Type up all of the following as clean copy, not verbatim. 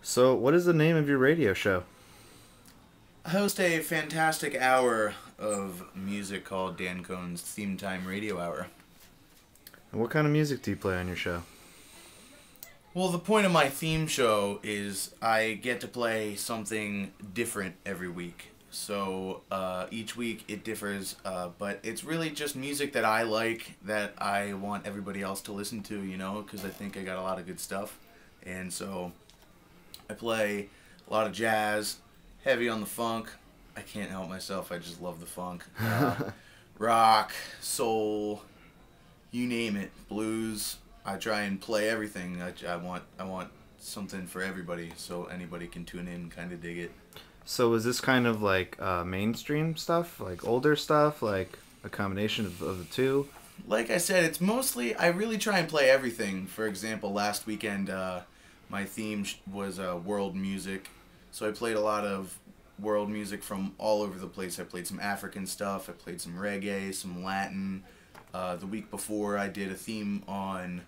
So, what is the name of your radio show? I host a fantastic hour of music called Dan Cohn's Theme Time Radio Hour. And what kind of music do you play on your show? Well, the point of my theme show is I get to play something different every week. So each week it differs, but it's really just music that I like that I want everybody else to listen to, because I think I got a lot of good stuff. And so I play a lot of jazz, heavy on the funk. I can't help myself. I just love the funk. Rock, soul, you name it, blues. I try and play everything. I want something for everybody, so anybody can tune in and kind of dig it. So, is this kind of like mainstream stuff, like older stuff, like a combination of the two? Like I said, it's mostly I really try and play everything. For example, last weekend my theme was world music, so I played a lot of world music from all over the place. I played some African stuff. I played some reggae, some Latin. The week before, I did a theme on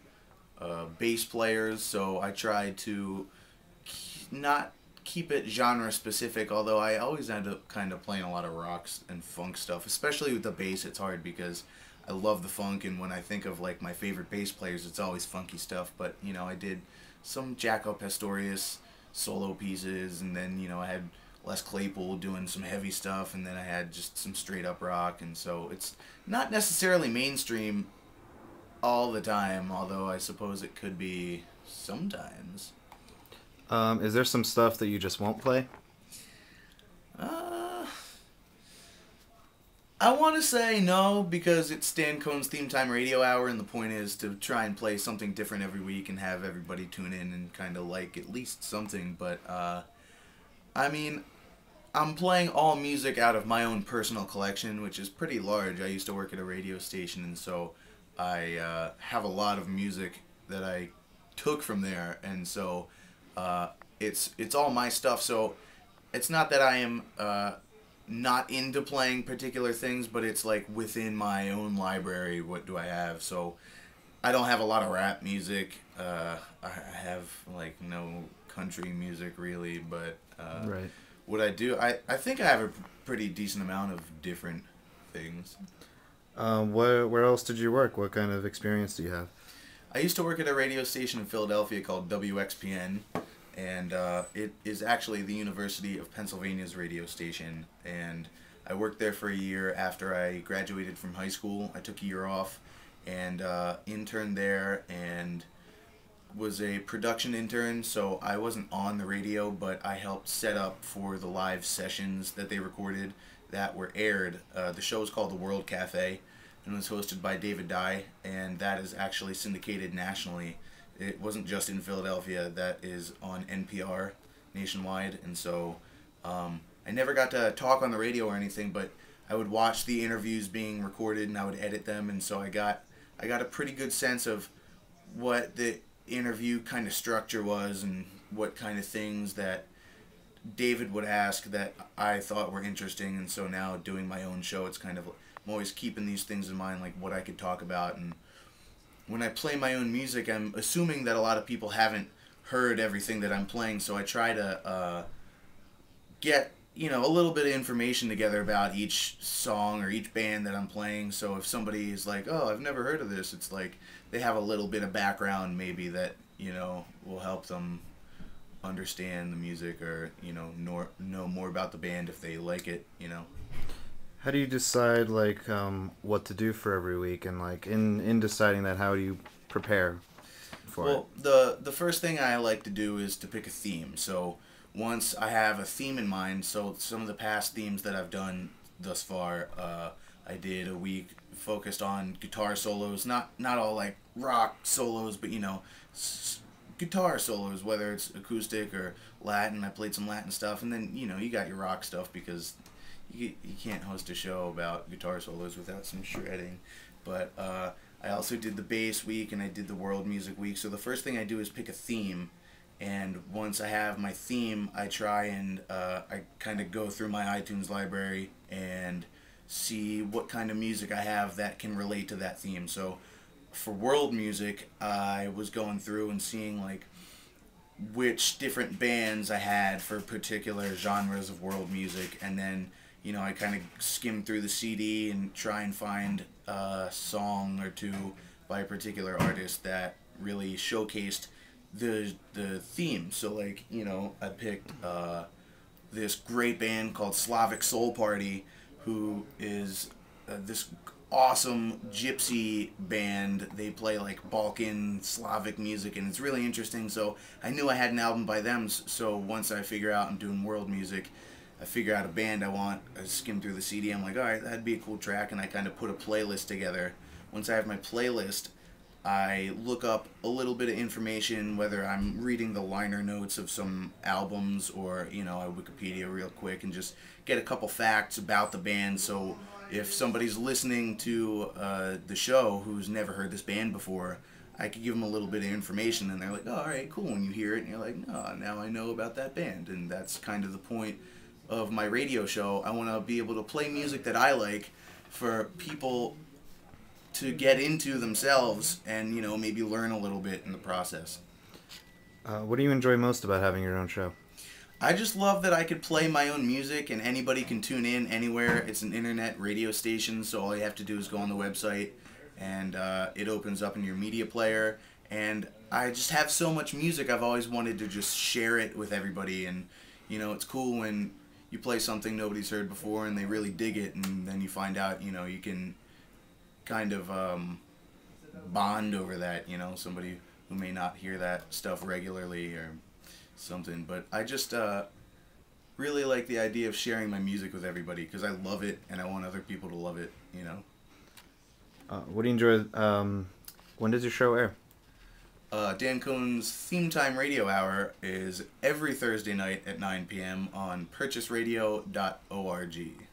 bass players, so I tried to not keep it genre specific, although I always end up kind of playing a lot of rocks and funk stuff, especially with the bass. It's hard because I love the funk, and when I think of like my favorite bass players, it's always funky stuff. But I did some Jaco Pastorius solo pieces, and then I had Les Claypool doing some heavy stuff, and then I had just some straight up rock, and so it's not necessarily mainstream all the time, although I suppose it could be sometimes. Is there some stuff that you just won't play? Uh, I want to say no because it's Stan Cohn's Theme Time Radio Hour, and the point is to try and play something different every week and have everybody tune in and kind of like at least something. But I mean, I'm playing all music out of my own personal collection, which is pretty large. I used to work at a radio station, and so I have a lot of music that I took from there, and so it's all my stuff. So it's not that I am not into playing particular things, but it's like within my own library. What do I have? So I don't have a lot of rap music. I have like no country music really, but Right. what I do, I think I have a pretty decent amount of different things. Where else did you work? What kind of experience do you have? I used to work at a radio station in Philadelphia called WXPN, and it is actually the University of Pennsylvania's radio station. And I worked there for a year after I graduated from high school. I took a year off and interned there and was a production intern, so I wasn't on the radio, but I helped set up for the live sessions that they recorded that were aired. The show is called The World Cafe and was hosted by David Dye, and that is actually syndicated nationally. It wasn't just in Philadelphia. That is on NPR nationwide, and so I never got to talk on the radio or anything, but I would watch the interviews being recorded and I would edit them, and so I got a pretty good sense of what the interview kind of structure was and what kind of things that David would ask that I thought were interesting. And so now doing my own show, it's kind of I'm always keeping these things in mind, like what I could talk about. And when I play my own music, I'm assuming that a lot of people haven't heard everything that I'm playing, so I try to get a little bit of information together about each song or each band that I'm playing. So if somebody is like, oh, I've never heard of this, it's like they have a little bit of background maybe that will help them understand the music, or know more about the band if they like it. How do you decide like what to do for every week, and like in deciding that, how do you prepare for it? Well, the first thing I like to do is to pick a theme. So once I have a theme in mind, so some of the past themes that I've done thus far, I did a week focused on guitar solos, not all like rock solos, but guitar solos, whether it's acoustic or Latin. I played some Latin stuff, and then you got your rock stuff because you can't host a show about guitar solos without some shredding. But I also did the bass week and I did the world music week. So the first thing I do is pick a theme, and once I have my theme, I try and I kind of go through my iTunes library and see what kind of music I have that can relate to that theme. So for world music, I was going through and seeing like which different bands I had for particular genres of world music, and then I kind of skim through the CD and try and find a song or two by a particular artist that really showcased the theme. So like I picked this great band called Slavic Soul Party, who is this awesome gypsy band. They play like Balkan Slavic music, and it's really interesting. So I knew I had an album by them. So once I figure out I'm doing world music, I figure out a band I want. I skim through the CD. I'm like, all right, that'd be a cool track, and I kind of put a playlist together. Once I have my playlist, I look up a little bit of information, whether I'm reading the liner notes of some albums or, I Wikipedia real quick and just get a couple facts about the band. So if somebody's listening to the show who's never heard this band before, I could give them a little bit of information and they're like, oh, all right, cool. And you hear it and you're like, no, now I know about that band. And that's kind of the point of my radio show. I want to be able to play music that I like for people to get into themselves and maybe learn a little bit in the process. What do you enjoy most about having your own show? I just love that I could play my own music and anybody can tune in anywhere. It's an internet radio station, so all you have to do is go on the website and it opens up in your media player. And I just have so much music. I've always wanted to just share it with everybody. And it's cool when you play something nobody's heard before and they really dig it, and then you find out you can kind of bond over that, somebody who may not hear that stuff regularly or something. But I just really like the idea of sharing my music with everybody because I love it and I want other people to love it. What do you enjoy? When does your show air? Dan Cohn's Theme Time Radio Hour is every Thursday night at 9 p.m. on purchaseradio.org.